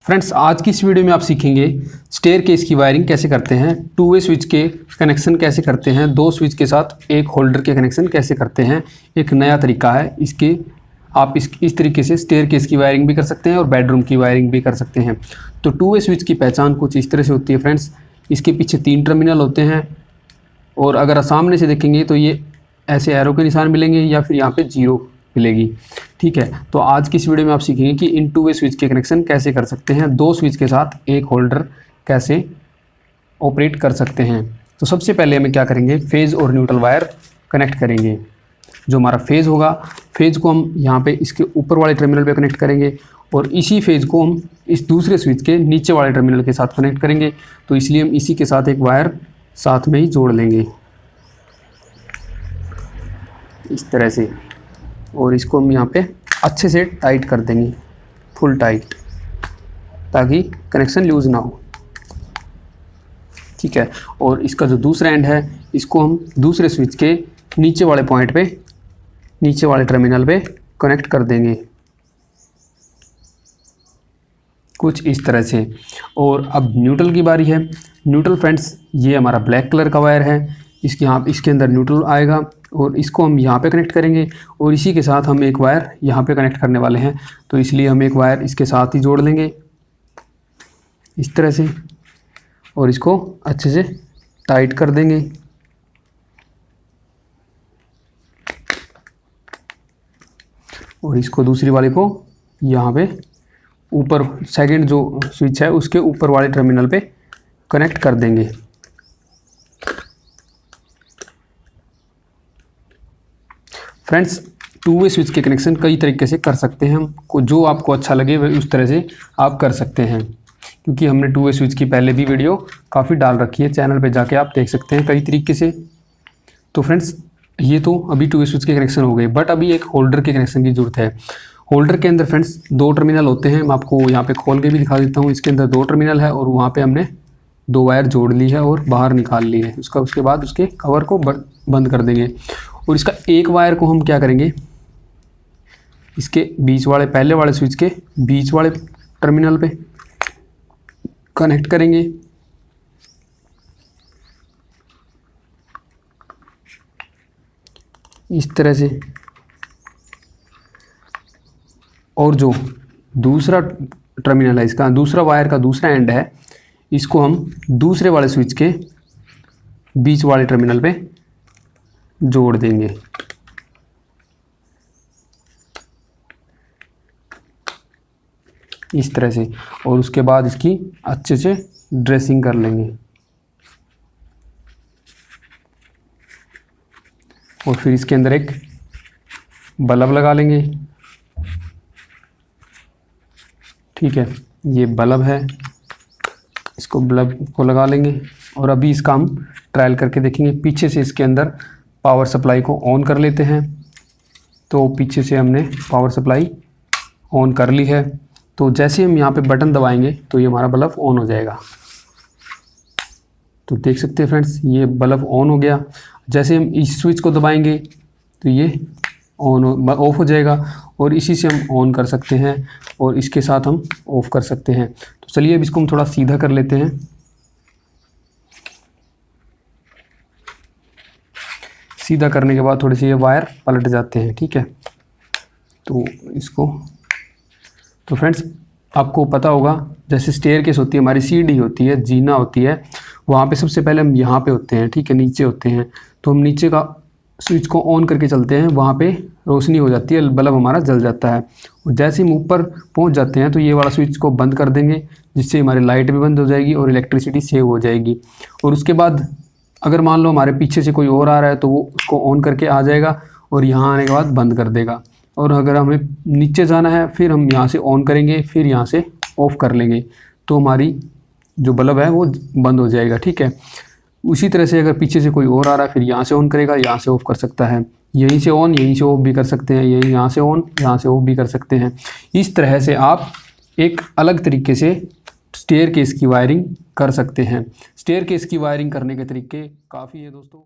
Friends, आज की इस वीडियो में आप सीखेंगे स्टेयर केस की वायरिंग कैसे करते हैं, टू वे स्विच के कनेक्शन कैसे करते हैं, दो स्विच के साथ एक होल्डर के कनेक्शन कैसे करते हैं। एक नया तरीका है इसके, आप इस तरीके से स्टेयर केस की वायरिंग भी कर सकते हैं और बेडरूम की वायरिंग भी कर सकते हैं। तो टू वे स्विच की पहचान कुछ इस तरह से होती है फ्रेंड्स। इसके पीछे 3 टर्मिनल होते हैं और अगर सामने से देखेंगे तो ये ऐसे एरो के निशान मिलेंगे या फिर यहाँ पे 0 मिलेगी। ठीक है, तो आज की इस वीडियो में आप सीखेंगे कि इन टू वे स्विच के कनेक्शन कैसे कर सकते हैं, दो स्विच के साथ एक होल्डर कैसे ऑपरेट कर सकते हैं। तो सबसे पहले हमें क्या करेंगे, फेज़ और न्यूट्रल वायर कनेक्ट करेंगे। जो हमारा फेज़ होगा, फेज़ को हम यहाँ पे इसके ऊपर वाले टर्मिनल पे कनेक्ट करेंगे और इसी फेज़ को हम इस दूसरे स्विच के नीचे वाले टर्मिनल के साथ कनेक्ट करेंगे। तो इसलिए हम इसी के साथ एक वायर साथ में ही जोड़ लेंगे इस तरह से, और इसको हम यहाँ पे अच्छे से टाइट कर देंगे, फुल टाइट, ताकि कनेक्शन लूज़ ना हो। ठीक है, और इसका जो दूसरा एंड है इसको हम दूसरे स्विच के नीचे वाले पॉइंट पे, नीचे वाले टर्मिनल पे कनेक्ट कर देंगे कुछ इस तरह से। और अब न्यूट्रल की बारी है। न्यूट्रल फ्रेंड्स, ये हमारा ब्लैक कलर का वायर है, इसके अंदर न्यूट्रल आएगा और इसको हम यहाँ पे कनेक्ट करेंगे और इसी के साथ हम एक वायर यहाँ पे कनेक्ट करने वाले हैं। तो इसलिए हम एक वायर इसके साथ ही जोड़ लेंगे इस तरह से और इसको अच्छे से टाइट कर देंगे। और इसको दूसरी वाले को यहाँ पे ऊपर, सेकंड जो स्विच है उसके ऊपर वाले टर्मिनल पे कनेक्ट कर देंगे। फ्रेंड्स, टू वे स्विच के कनेक्शन कई तरीके से कर सकते हैं हम, जो आपको अच्छा लगे वह उस तरह से आप कर सकते हैं, क्योंकि हमने टू वे स्विच की पहले भी वीडियो काफ़ी डाल रखी है, चैनल पे जाके आप देख सकते हैं कई तरीके से। तो फ्रेंड्स, ये तो अभी टू वे स्विच के कनेक्शन हो गए, बट अभी एक होल्डर के कनेक्शन की ज़रूरत है। होल्डर के अंदर फ्रेंड्स 2 टर्मिनल होते हैं, मैं आपको यहाँ पे खोल के भी दिखा देता हूँ। इसके अंदर 2 टर्मिनल है और वहाँ पे हमने 2 वायर जोड़ ली है और बाहर निकाल ली है। उसके बाद उसके कवर को बंद कर देंगे और इसका एक वायर को हम क्या करेंगे, इसके बीच वाले, पहले वाले स्विच के बीच वाले टर्मिनल पे कनेक्ट करेंगे इस तरह से। और जो दूसरा टर्मिनल है, इसका दूसरा वायर का दूसरा एंड है, इसको हम दूसरे वाले स्विच के बीच वाले टर्मिनल पे जोड़ देंगे इस तरह से। और उसके बाद इसकी अच्छे से ड्रेसिंग कर लेंगे और फिर इसके अंदर एक बल्ब लगा लेंगे। ठीक है, ये बल्ब है, इसको बल्ब को लगा लेंगे और अभी इसका हम ट्रायल करके देखेंगे। पीछे से इसके अंदर पावर सप्लाई को ऑन कर लेते हैं। तो पीछे से हमने पावर सप्लाई ऑन कर ली है। तो जैसे हम यहाँ पे बटन दबाएंगे तो ये हमारा बल्ब ऑन हो जाएगा। तो देख सकते हैं फ्रेंड्स, ये बल्ब ऑन हो गया। जैसे हम इस स्विच को दबाएंगे तो ये ऑफ हो जाएगा और इसी से हम ऑन कर सकते हैं और इसके साथ हम ऑफ कर सकते हैं। तो चलिए अब इसको हम थोड़ा सीधा कर लेते हैं। सीधा करने के बाद थोड़े से ये वायर पलट जाते हैं। ठीक है, तो इसको, तो फ्रेंड्स आपको पता होगा जैसे स्टेयर केस होती है, हमारी सीढ़ी होती है, जीना होती है, वहाँ पे सबसे पहले हम यहाँ पे होते हैं। ठीक है, नीचे होते हैं। तो हम नीचे का स्विच को ऑन करके चलते हैं, वहाँ पे रोशनी हो जाती है, बल्ब हमारा जल जाता है। और जैसे हम ऊपर पहुँच जाते हैं तो ये वाला स्विच को बंद कर देंगे, जिससे हमारी लाइट भी बंद हो जाएगी और इलेक्ट्रिसिटी सेव हो जाएगी। और उसके बाद अगर मान लो हमारे पीछे से कोई और आ रहा है तो वो उसको ऑन करके आ जाएगा और यहाँ आने के बाद बंद कर देगा। और अगर हमें नीचे जाना है फिर हम यहाँ से ऑन करेंगे, फिर यहाँ से ऑफ़ कर लेंगे, तो हमारी जो बल्ब है वो बंद हो जाएगा। ठीक है, उसी तरह से अगर पीछे से कोई और आ रहा है फिर यहाँ से ऑन करेगा, यहाँ से ऑफ़ कर सकता है, यहीं से ऑन यहीं से ऑफ़ भी कर सकते हैं, यहीं यहाँ से ऑन यहाँ से ऑफ़ भी कर सकते हैं। इस तरह से आप एक अलग तरीके से स्टेयर केस की वायरिंग कर सकते हैं। स्टेयर केस की वायरिंग करने के तरीके काफ़ी है दोस्तों।